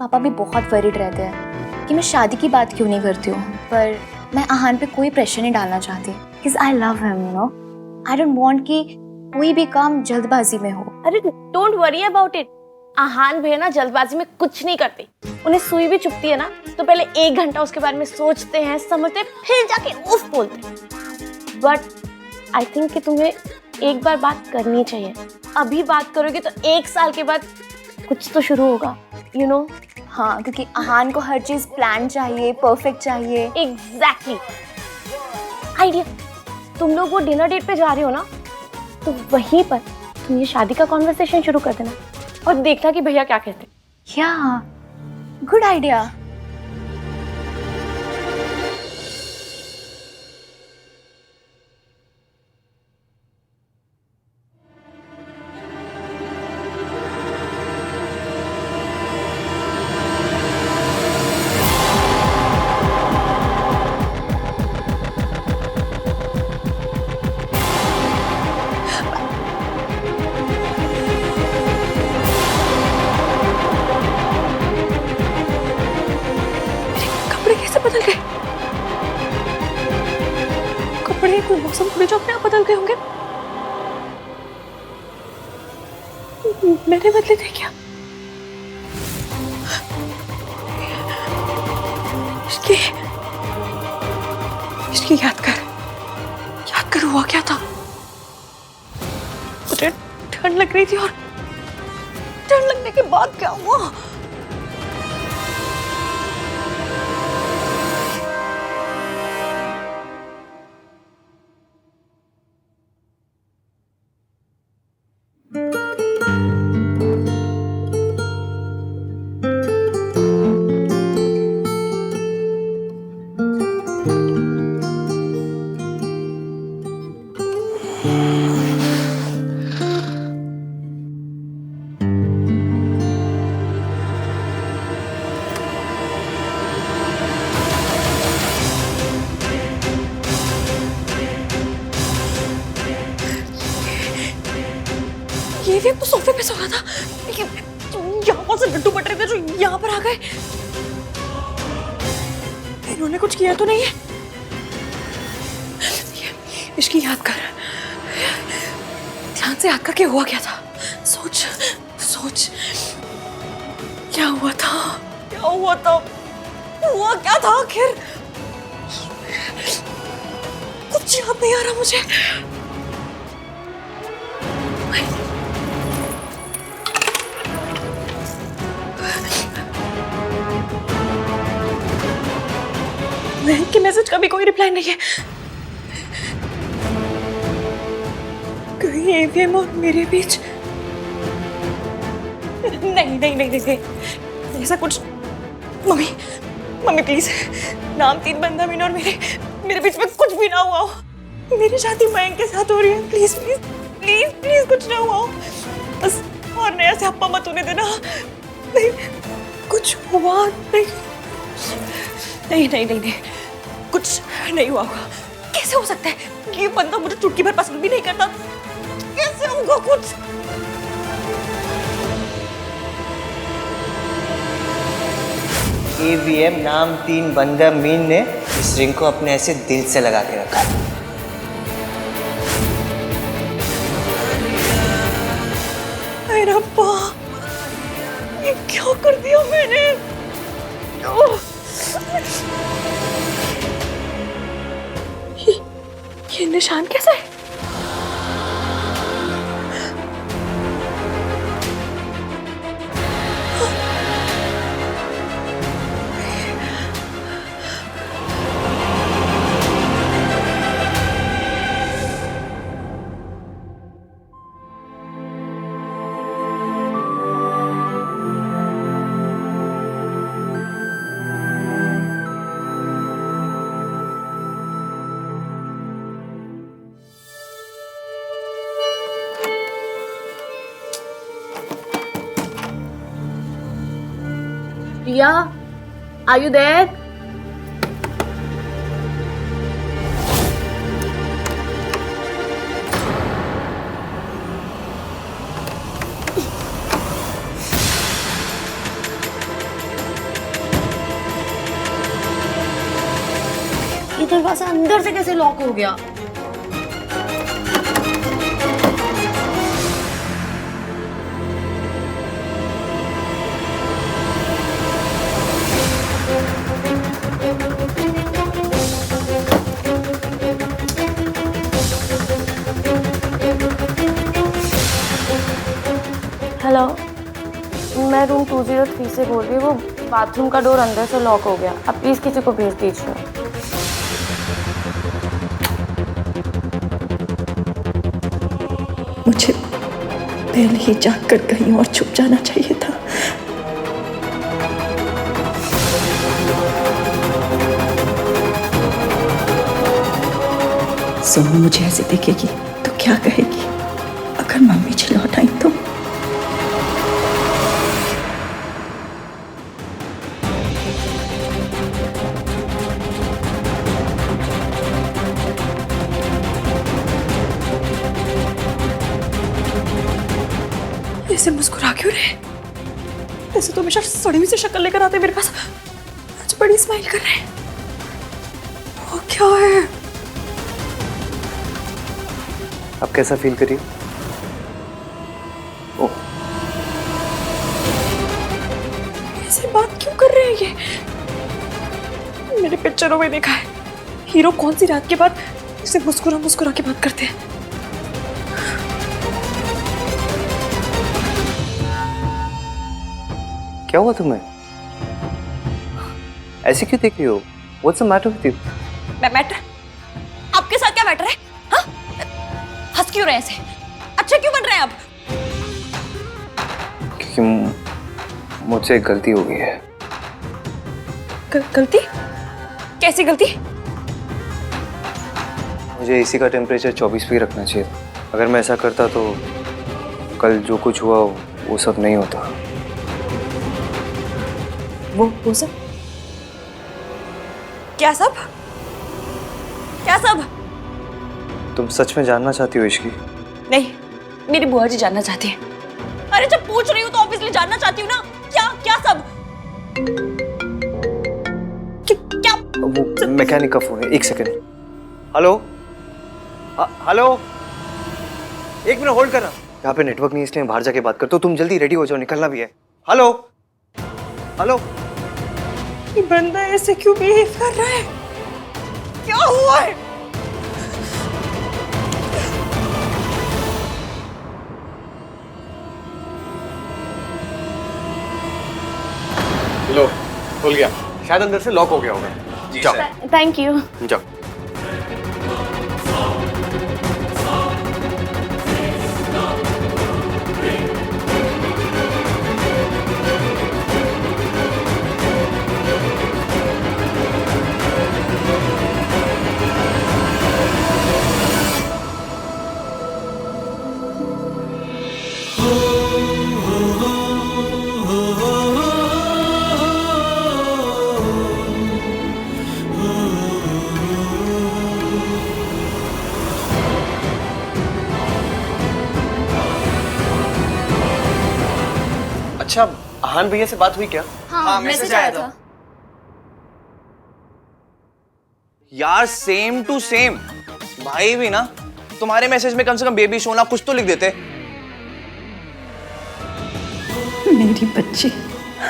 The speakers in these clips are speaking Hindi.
पापा भी बहुत वरीड रहते हैं कि मैं शादी की बात क्यों नहीं करती हूँ, पर मैं आहान पे कोई प्रेशर नहीं डालना चाहती because I love him, you know. I don't want कि कोई भी काम जल्दबाजी में हो। अरे डोंट वरी अबाउट इट। आहान भैया ना जल्दबाजी में कुछ नहीं करते। उन्हें सुई भी चुभती है ना तो पहले 1 घंटा उसके बारे में सोचते हैं, समझते हैं, फिर जाके उफ बोलते हैं। बट आई थिंक कि तुम्हें एक बार बात करनी चाहिए। अभी बात करोगे तो 1 साल के बाद कुछ तो शुरू होगा, यू नो। हाँ, क्योंकि आहान को हर चीज प्लान चाहिए, परफेक्ट चाहिए। एग्जैक्टली। आइडिया, तुम लोग वो डिनर डेट पे जा रहे हो ना, तो वहीं पर तुम ये शादी का कॉन्वर्सेशन शुरू कर देना और देखना कि भैया क्या कहते हैं। या गुड आइडिया। बदल गए कपड़े, कोई मौसम थोड़ी जो अपने आप बदल गए होंगे। मैंने बदले थे क्या? इसकी याद कर हुआ क्या था? मुझे ठंड लग रही थी और ठंड लगने के बाद क्या हुआ? ये तो सोफे पे सो रहा था, यहाँ से लड्डू बट रहे थे जो यहाँ पर आ गए। इन्होंने कुछ किया तो नहीं है? इसकी याद कर, ध्यान से याद करके हुआ क्या था? सोच क्या हुआ था? हुआ क्या था आखिर? कुछ याद नहीं आ रहा मुझे। महक के मैसेज का भी कोई रिप्लाई नहीं है। कहीं एवीएम और मेरे बीच नहीं, ऐसा कुछ। मम्मी प्लीज, नाम 3 बंदा मीना और मेरे बीच में कुछ भी ना हुआ हो। मेरी शादी मयंक के साथ हो रही है। प्लीज कुछ ना हुआ हो बस, और नया से हप्पा मत होने देना। नहीं, कुछ हुआ नहीं, कुछ नहीं हुआ होगा। कैसे हो सकता है? ये बंदा मुझे चुटकी भर पसंद भी नहीं करता। कैसे होगा कुछ? एवीएम नाम 3 बंदा मीन ने इस रिंग को अपने ऐसे दिल से लगा के रखा। अरे रब्बा, ये क्या कर दिया मैंने? ये निशान कैसा है? Priya, are you there? दरवाजा अंदर से कैसे लॉक हो गया? हेलो, मैं रूम 203 से बोल रही हूँ। वो बाथरूम का डोर अंदर से लॉक हो गया। आप प्लीज़ किसी को भेज दीजिए। मुझे पहले ही जाकर कहीं और छुप जाना चाहिए था। सोनू मुझे ऐसे देखेगी तो क्या कहेगी? अगर मम्मी जी लौट आई तो? ऐसे मुस्कुरा क्यों रहे? ऐसे तो हमेशा सड़ी हुई से शक्ल लेकर आते मेरे पास, आज बड़ी स्माइल कर रहे हैं। वो क्या है? आप कैसा फील करिए? ओह, ऐसे बात क्यों कर रहे हैं ये? मैंने पिक्चरों में देखा है, हीरो कौन सी रात के बाद इसे मुस्कुरा मुस्कुरा के बात करते हैं। क्या हुआ तुम्हें? ऐसे क्यों देख रही हो? What's the matter with you? Matter? आपके साथ क्या मैटर है? हाँ? हंस क्यों रहे हैं ऐसे? अच्छा क्यों बन रहे हैं आप? क्योंकि मुझसे एक गलती हो गई है। गलती? कैसी गलती? मुझे एसी का टेम्परेचर 24 पे रखना चाहिए था। अगर मैं ऐसा करता तो कल जो कुछ हुआ वो सब नहीं होता। वो सब? क्या सब? क्या सब? तुम सच में जानना चाहती हो इश्की? नहीं, मेरी बुआ जी जानना चाहती है। अरे जब पूछ रही हूँ तो ऑब्वियसली जानना चाहती हूँ ना। क्या क्या सब? क्या? वो मैकेनिक का फोन है, एक सेकंड। हेलो? हेलो? एक मिनट होल्ड करना। यहाँ पे नेटवर्क नहीं इसलिए बाहर जाके बात करता हूँ। तुम जल्दी रेडी हो जाओ, निकलना भी है। हेलो? हेलो? ये बंदा ऐसे क्यों बिहेव कर रहा है? क्या हुआ है? लो, खुल गया। शायद अंदर से लॉक हो गया होगा। जी जाओ। Thank you. जाओ। अच्छा, आहान भैया से बात हुई क्या? हाँ, मैसेज आया था। यार सेम टू सेम। भाई भी ना तुम्हारे मैसेज में कम से कम बेबी सोना कुछ तो लिख देते। मेरी बच्ची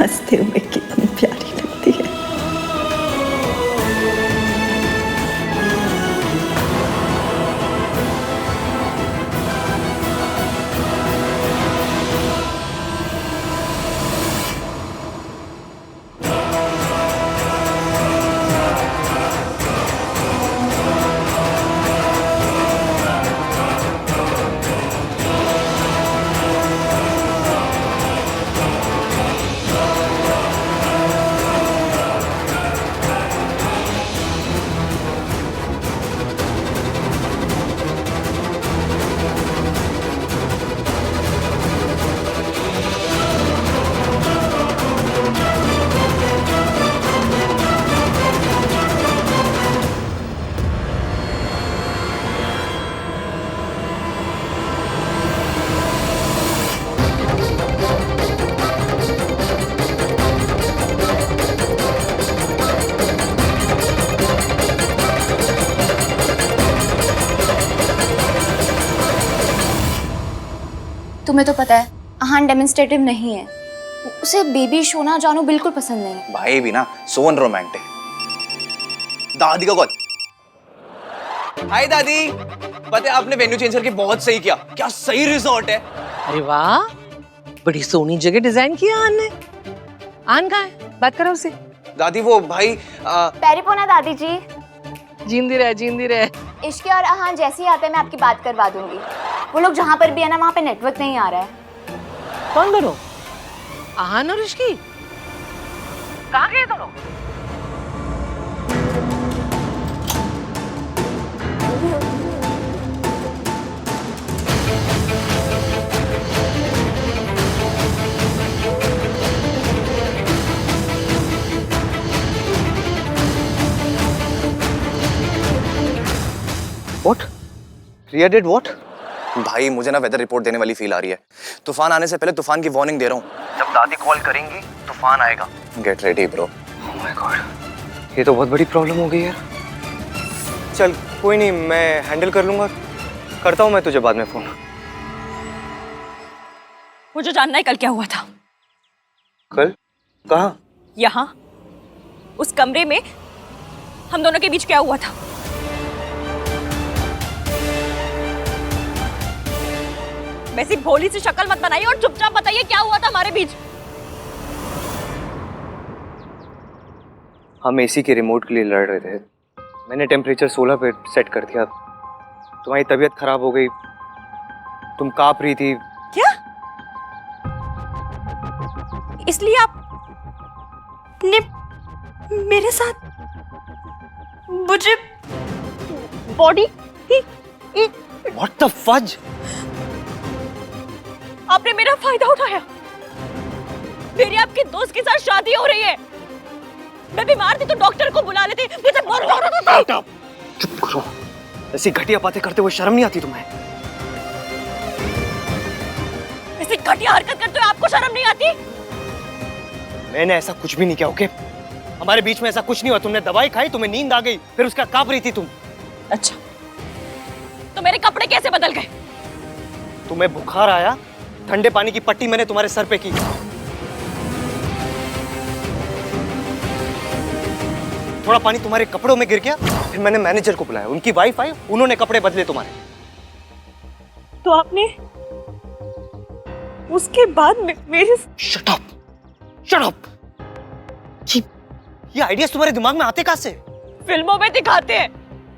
हंसते हुए कितनी प्यारी लगती है। तुम्हें तो पता है अहान डेमोन्स्ट्रेटिव नहीं है, उसे बेबी सोना जानू बिल्कुल पसंद नहीं है। भाई भी ना सो रोमांटिक। दादी का कॉल। हाय दादी, पता है आपने वेन्यू चेंज करके बहुत सही किया, क्या सही रिजॉर्ट है। अरे वाह, बड़ी सोनी जगह डिजाइन किया आन ने। आन कहाँ है? बात करो उससे। दादी वो भाई पैरिपोना दादी जी। जींदी रहे, जींदी रहे। इश्के और अहान जैसे ही आते हैं मैं आपकी बात करवा दूंगी। वो लोग जहाँ पर भी है ना वहाँ पे नेटवर्क नहीं आ रहा है। कौन दोनों? आहान और इश्की? कहाँ गए दोनों? What? Riya did what? भाई मुझे ना वेदर रिपोर्ट देने वाली फील आ रही है। तूफान आने से पहले तूफान की वार्निंग दे रहा हूँ। जब दादी कॉल करेंगी तूफान आएगा। Get ready bro. Oh my God, ये तो बहुत बड़ी प्रॉब्लम हो गई यार। चल कोई नहीं, मैं हैंडल कर लूंगा। करता हूँ मैं तुझे बाद में फोन। मुझे जानना है कल क्या हुआ था। कल? कहाँ? यहाँ उस कमरे में हम दोनों के बीच क्या हुआ था? वैसी भोली सी शक्ल मत बनाइए और चुपचाप बताइए क्या हुआ था हमारे बीच। हम एसी के रिमोट के लिए लड़ रहे थे। मैंने टेम्परेचर 16 पे सेट कर दिया। तुम्हारी तबीयत खराब हो गई, तुम कांप रही थी। क्या? इसलिए आपने मेरे साथ मुझे बॉडी What the fudge? आपने मेरा फायदा उठाया। मेरी आपके दोस्त के साथ शादी हो रही है। मैं बीमार थी तो डॉक्टर को बुला लेते। मुझे बहुत जरूरत था। चुप करो, ऐसी घटिया बातें करते हुए शर्म नहीं आती तुम्हें? ऐसी घटिया हरकत करते हुए आपको शर्म नहीं आती? मैंने ऐसा कुछ भी नहीं किया, ओके? हमारे बीच में ऐसा कुछ नहीं हुआ। तुमने दवाई खाई, तुम्हें नींद आ गई, फिर उसका कांप रही थी तुम। अच्छा, तो मेरे कपड़े कैसे बदल गए? तुम्हें बुखार आया, ठंडे पानी की पट्टी मैंने तुम्हारे सर पे की। थोड़ा पानी तुम्हारे कपड़ों में गिर गया, फिर मैंने मैनेजर को बुलाया, उनकी वाइफ आई, उन्होंने कपड़े बदले तुम्हारे। तो आपने उसके बाद मेरे शट अप, शट अप। ये आइडियाज तुम्हारे दिमाग में आते कहां से? फिल्मों में दिखाते हैं।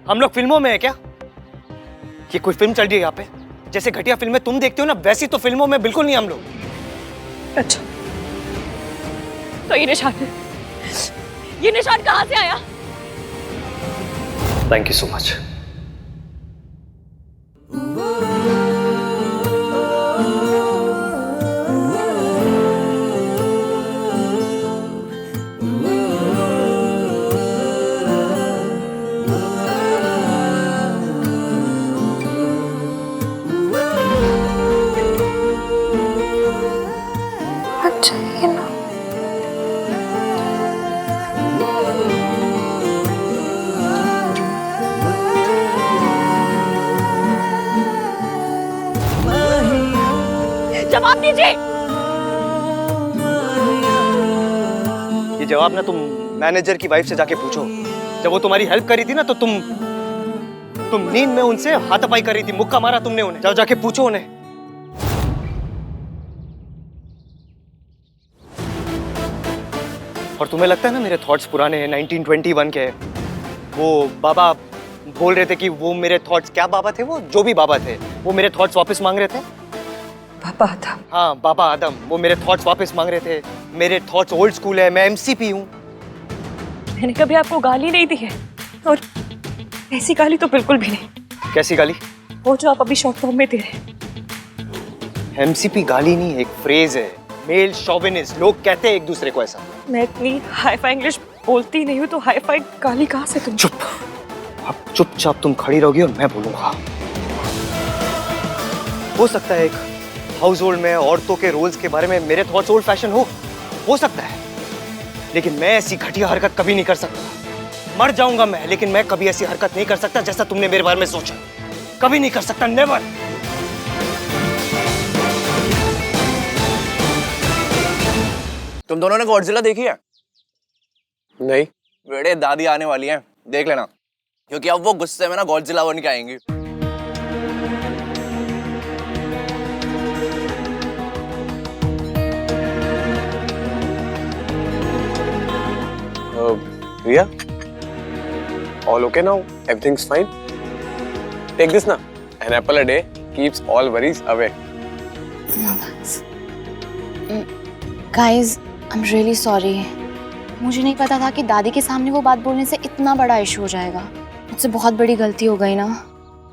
हम लोग फिल्मों में है क्या? ये कोई फिल्म चल रही है यहाँ पे? जैसे घटिया फिल्में तुम देखते हो ना, वैसी तो फिल्मों में बिल्कुल नहीं हम लोग। अच्छा, तो ये निशान कहां से आया? Thank you so much. अच्छा ये ना जवाब दीजिए। ये जवाब ना तुम मैनेजर की वाइफ से जाके पूछो। जब वो तुम्हारी हेल्प करी थी ना, तो तुम नींद में उनसे हाथापाई कर रही थी, मुक्का मारा तुमने उन्हें। जाओ जाके पूछो उन्हें। और तुम्हें लगता है ना मेरे थॉट्स पुराने हैं, 1921 के हैं। वो बाबा बोल रहे थे कि वो मेरे थॉट्स, क्या बाबा थे वो, जो भी बाबा थे, वो मेरे थॉट्स वापस मांग रहे थे। पापा आदम। हाँ, बाबा आदम, वो मेरे थॉट्स वापस मांग रहे थे। मेरे थॉट्स ओल्ड स्कूल है, मैं एमसीपी हूँ। मैंने कभी आपको गाली नहीं दी है, और ऐसी गाली तो बिल्कुल भी नहीं। कैसी गाली? वो जो आप अभी शॉर्ट फॉर्म में दे रहे हैं। एमसीपी गाली नहीं, एक फ्रेज है, मेल शोविनिस्ट। लोग कहते हैं एक दूसरे को ऐसा। मैं इतनी हाई-फाई इंग्लिश बोलती नहीं हूँ, तो हाई-फाई गाली कहाँ से तुम? चुप, अब चुपचाप तुम खड़ी रहोगी और मैं बोलूंगा। हो सकता है एक हाउस होल्ड में औरतों के रोल्स के बारे में मेरे थॉट्स ओल्ड फैशन हो सकता है, लेकिन मैं ऐसी घटिया हरकत कभी नहीं कर सकता। मर जाऊंगा मैं, लेकिन मैं कभी ऐसी हरकत नहीं कर सकता जैसा तुमने मेरे बारे में सोचा। कभी नहीं कर सकता, नेवर। तुम दोनों ने गॉडजिला देखी है? नहीं। बेटे दादी आने वाली है, देख लेना, क्योंकि अब वो गुस्से में ना गॉडजिला बन के आएंगी। Riya, all okay now? Everything's fine? Take this na. An apple a day keeps all worries away. Guys I am really sorry, मुझे नहीं पता था कि दादी के सामने वो बात बोलने से इतना बड़ा इशू हो जाएगा। मुझसे बहुत बड़ी गलती हो गई ना।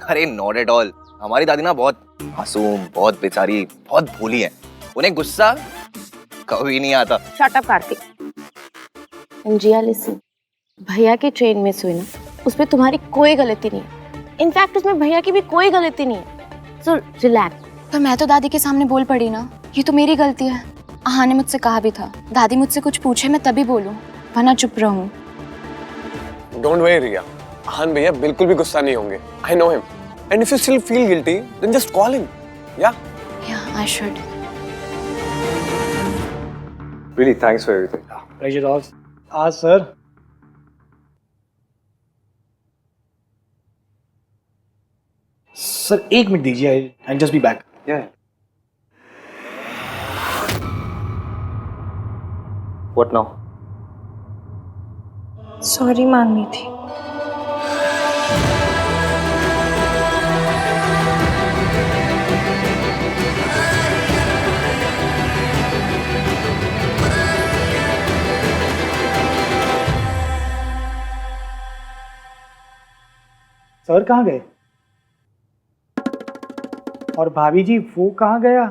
अरे नॉट एट ऑल, हमारी दादी ना बहुत मासूम, बहुत बेचारी, बहुत भोली है, उन्हें गुस्सा कभी नहीं आता। Shut up Kartik. Jiya listen, भैया की ट्रेन मिस हुई ना, उसमें तुम्हारी कोई गलती नहीं है। इनफैक्ट उसमें भैया की भी कोई गलती नहीं है। So relax. पर मैं तो दादी के सामने बोल पड़ी ना, ये तो मेरी गलती है। आहा ने मुझसे कहा भी था दादी मुझसे कुछ पूछे मैं तभी बोलूं, वरना चुप रहूं। Don't worry, Riya. Han भैया बिल्कुल भी गुस्सा नहीं होंगे. I know him. And if you still feel guilty, then just call him. Yeah? Yeah, I should. Really, thanks for everything. Pleasure all. Sir. Sir 1 minute दीजिए, I just be back. Yeah. What now? Sorry मांगनी थी। सर कहाँ गए? और भाभी जी वो कहाँ गया?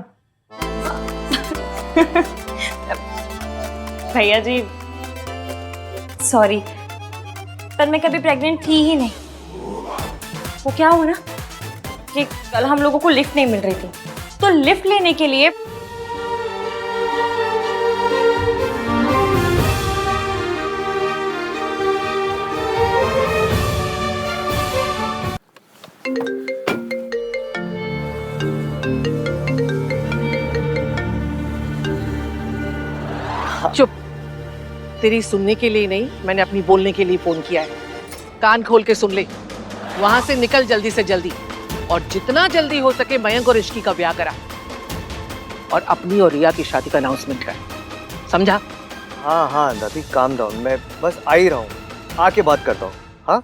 भैया जी सॉरी, पर मैं कभी प्रेग्नेंट थी ही नहीं। वो क्या हुआ ना कि कल हम लोगों को लिफ्ट नहीं मिल रही थी, तो लिफ्ट लेने के लिए चुप। तेरी सुनने के लिए नहीं, मैंने अपनी बोलने के लिए फोन किया है। कान खोल के सुन ले। वहां से निकल जल्दी से जल्दी, और जितना जल्दी हो सके मयंक और इश्की का ब्याह करा, और अपनी और रिया की शादी का अनाउंसमेंट कर। समझा? हाँ हाँ दादी, काम डाउन, मैं बस आ ही रहा हूँ, आके बात करता हूँ। हाँ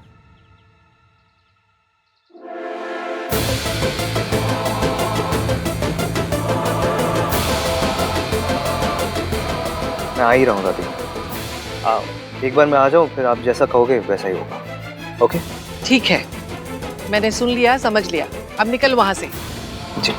मैं आ ही रहा हूँ दादी। एक बार मैं आ जाऊँ, फिर आप जैसा कहोगे वैसा ही होगा। ओके ठीक है, मैंने सुन लिया, समझ लिया। अब निकल वहां से। जी।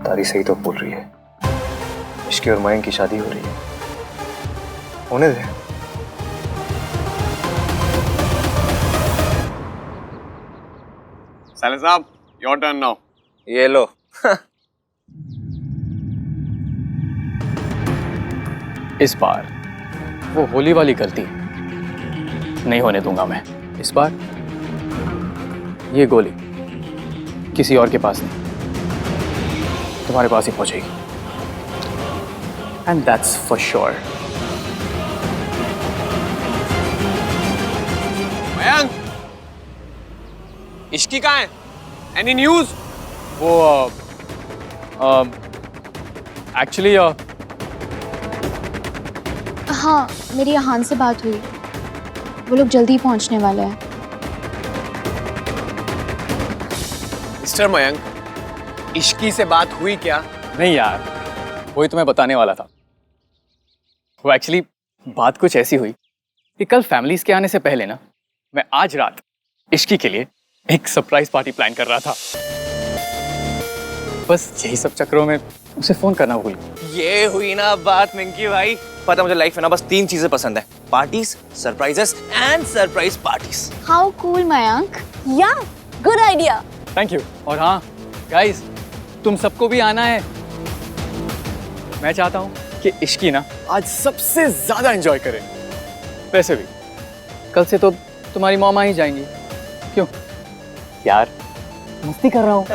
दादी सही तो बोल रही है, इश्की और मयंक की शादी हो रही है। होने दे। साले साहब, your turn now. ये लो। इस बार वो होली वाली गलती नहीं होने दूंगा मैं। इस बार ये गोली किसी और के पास नहीं, तुम्हारे पास ही पहुंचेगी। And that's for sure. Mayank, Ishki कहाँ है? Any news? वो एक्चुअली हाँ, मेरी आहान से बात हुई, वो लोग जल्दी ही पहुंचने वाले हैं। मिस्टर मयंक, इश्की से बात हुई क्या? नहीं यार, वही तुम्हें बताने वाला था। वो एक्चुअली बात कुछ ऐसी हुई कि कल फैमिलीज के आने से पहले ना, मैं आज रात इश्की के लिए एक सरप्राइज पार्टी प्लान कर रहा था। बस यही सब चक्करों में उसे फोन करना भूल गया। ये हुई ना बात मिंकी भाई। पता मुझे लाइफ में ना बस 3 चीजें पसंद है, parties, surprises and surprise parties. How cool Mayank. या गुड आइडिया। Thank you. और हाँ गाइस, तुम सबको भी आना है। मैं चाहता हूँ कि इश्की ना आज सबसे ज्यादा एंजॉय करे। वैसे भी कल से तो तुम्हारी मॉम आ ही जाएंगी। क्यों यार, मस्ती कर रहा हूँ।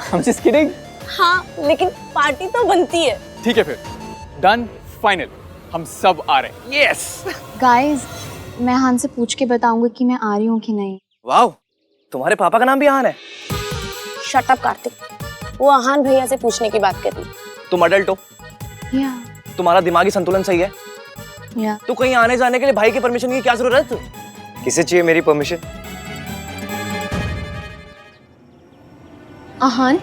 I'm just kidding। हाँ लेकिन पार्टी तो बनती है। ठीक है फिर, डन, फाइनल, हम सब आ रहे हैं। यस। गाइस, मैं आहान से पूछ के बताऊंगी कि मैं आ रही हूँ कि नहीं। वाओ, तुम्हारे पापा का नाम भी आहान है? शट अप कार्तिक, वो आहान भैया से पूछने की बात कर रही। तुम अडल्ट हो, या तुम्हारा दिमागी संतुलन सही है, या तो कहीं आने जाने के लिए भाई की परमिशन की क्या जरूरत? किसे चाहिए मेरी परमिशन? आहान,